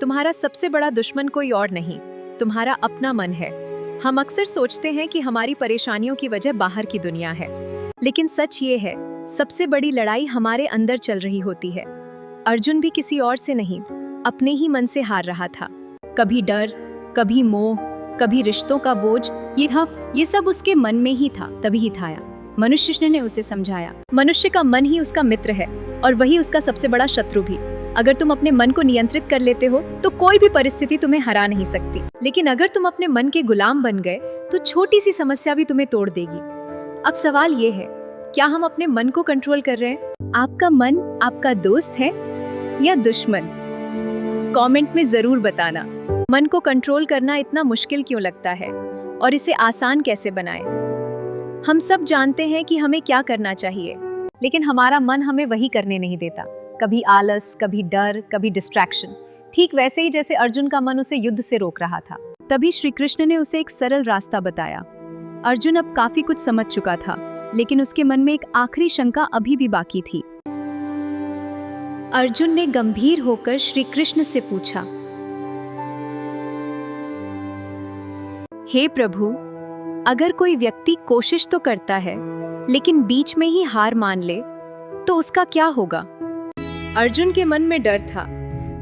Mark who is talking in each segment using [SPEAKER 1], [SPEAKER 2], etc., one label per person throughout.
[SPEAKER 1] तुम्हारा सबसे बड़ा दुश्मन कोई और नहीं, तुम्हारा अपना मन है। हम अक्सर सोचते हैं कि हमारी परेशानियों की वजह बाहर की दुनिया है, लेकिन सच ये है, सबसे बड़ी लड़ाई हमारे अंदर चल रही होती है। अर्जुन भी किसी और से नहीं, अपने ही मन से हार रहा था। कभी डर, कभी मोह, कभी रिश्तों का बोझ, ये सब उसके मन में ही था। तभी ही था मनुष्य ने उसे समझाया, मनुष्य का मन ही उसका मित्र है और वही उसका सबसे बड़ा शत्रु भी। अगर तुम अपने मन को नियंत्रित कर लेते हो तो कोई भी परिस्थिति तुम्हें हरा नहीं सकती, लेकिन अगर तुम अपने मन के गुलाम बन गए तो छोटी सी समस्या भी तुम्हें तोड़ देगी। अब सवाल ये है, क्या हम अपने मन को कंट्रोल कर रहे हैं? आपका मन आपका दोस्त है या दुश्मन? कमेंट में जरूर बताना। मन को कंट्रोल करना इतना मुश्किल क्यों लगता है और इसे आसान कैसे बनाएं? हम सब जानते हैं कि हमें क्या करना चाहिए, लेकिन हमारा मन हमें वही करने नहीं देता। कभी आलस, कभी डर, कभी डिस्ट्रैक्शन। ठीक वैसे ही जैसे अर्जुन का मन उसे युद्ध से रोक रहा था। तभी श्री कृष्ण ने उसे एक सरल रास्ता बताया। अर्जुन अब काफी कुछ समझ चुका था, लेकिन उसके मन में एक आखिरी शंका अभी भी बाकी थी। अर्जुन ने गंभीर होकर श्री कृष्ण से पूछा, हे प्रभु, अगर कोई व्यक्ति कोशिश तो करता है लेकिन बीच में ही हार मान ले तो उसका क्या होगा? अर्जुन के मन में डर था,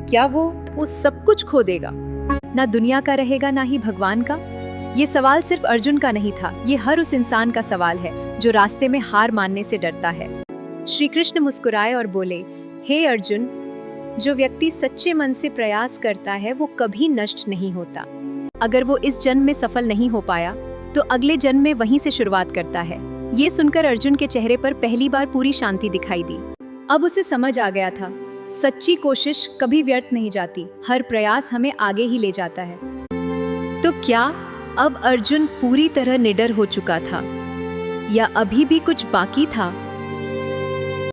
[SPEAKER 1] क्या वो सब कुछ खो देगा? ना दुनिया का रहेगा, ना ही भगवान का। ये सवाल सिर्फ अर्जुन का नहीं था, ये हर उस इंसान का सवाल है जो रास्ते में हार मानने से डरता है। श्री कृष्ण मुस्कुराए और बोले, हे अर्जुन, जो व्यक्ति सच्चे मन से प्रयास करता है वो कभी नष्ट नहीं होता। अगर वो इस जन्म में सफल नहीं हो पाया तो अगले जन्म में वहीं से शुरुआत करता है। ये सुनकर अर्जुन के चेहरे पर पहली बार पूरी शांति दिखाई दी। अब उसे समझ आ गया था, सच्ची कोशिश कभी व्यर्थ नहीं जाती, हर प्रयास हमें आगे ही ले जाता है। तो क्या अब अर्जुन पूरी तरह निडर हो चुका था या अभी भी कुछ बाकी था?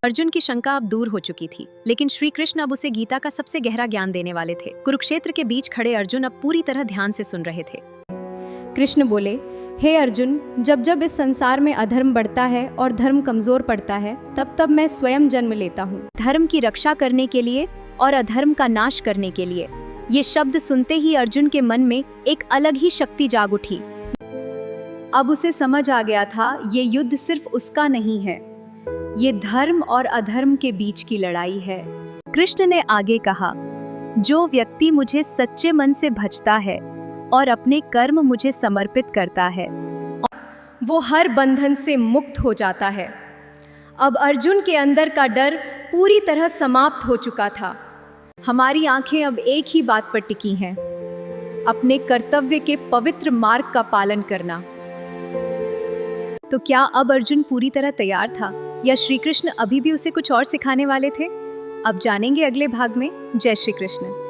[SPEAKER 1] अर्जुन की शंका अब दूर हो चुकी थी, लेकिन श्री कृष्ण अब उसे गीता का सबसे गहरा ज्ञान देने वाले थे। कुरुक्षेत्र के बीच खड़े अर्जुन अब पूरी तरह ध्यान से सुन रहे थे।
[SPEAKER 2] कृष्ण बोले, हे अर्जुन, जब जब इस संसार में अधर्म बढ़ता है और धर्म कमजोर पड़ता है, तब तब मैं स्वयं जन्म लेता हूँ,
[SPEAKER 1] धर्म की रक्षा करने के लिए और अधर्म का नाश करने के लिए। ये शब्द सुनते ही अर्जुन के मन में एक अलग ही शक्ति जाग उठी। अब उसे समझ आ गया था, ये युद्ध सिर्फ उसका नहीं है, ये धर्म और अधर्म के बीच की लड़ाई है। कृष्ण ने आगे कहा, जो व्यक्ति मुझे सच्चे मन से भजता है और अपने कर्म मुझे समर्पित करता है, वो हर बंधन से मुक्त हो जाता है। अब अर्जुन के अंदर का डर पूरी तरह समाप्त हो चुका था। हमारी आंखें अब एक ही बात पर टिकी हैं, अपने कर्तव्य के पवित्र मार्ग का पालन करना। तो क्या अब अर्जुन पूरी तरह तैयार था या श्री कृष्ण अभी भी उसे कुछ और सिखाने वाले थे? अब जानेंगे अगले भाग में। जय श्री कृष्ण।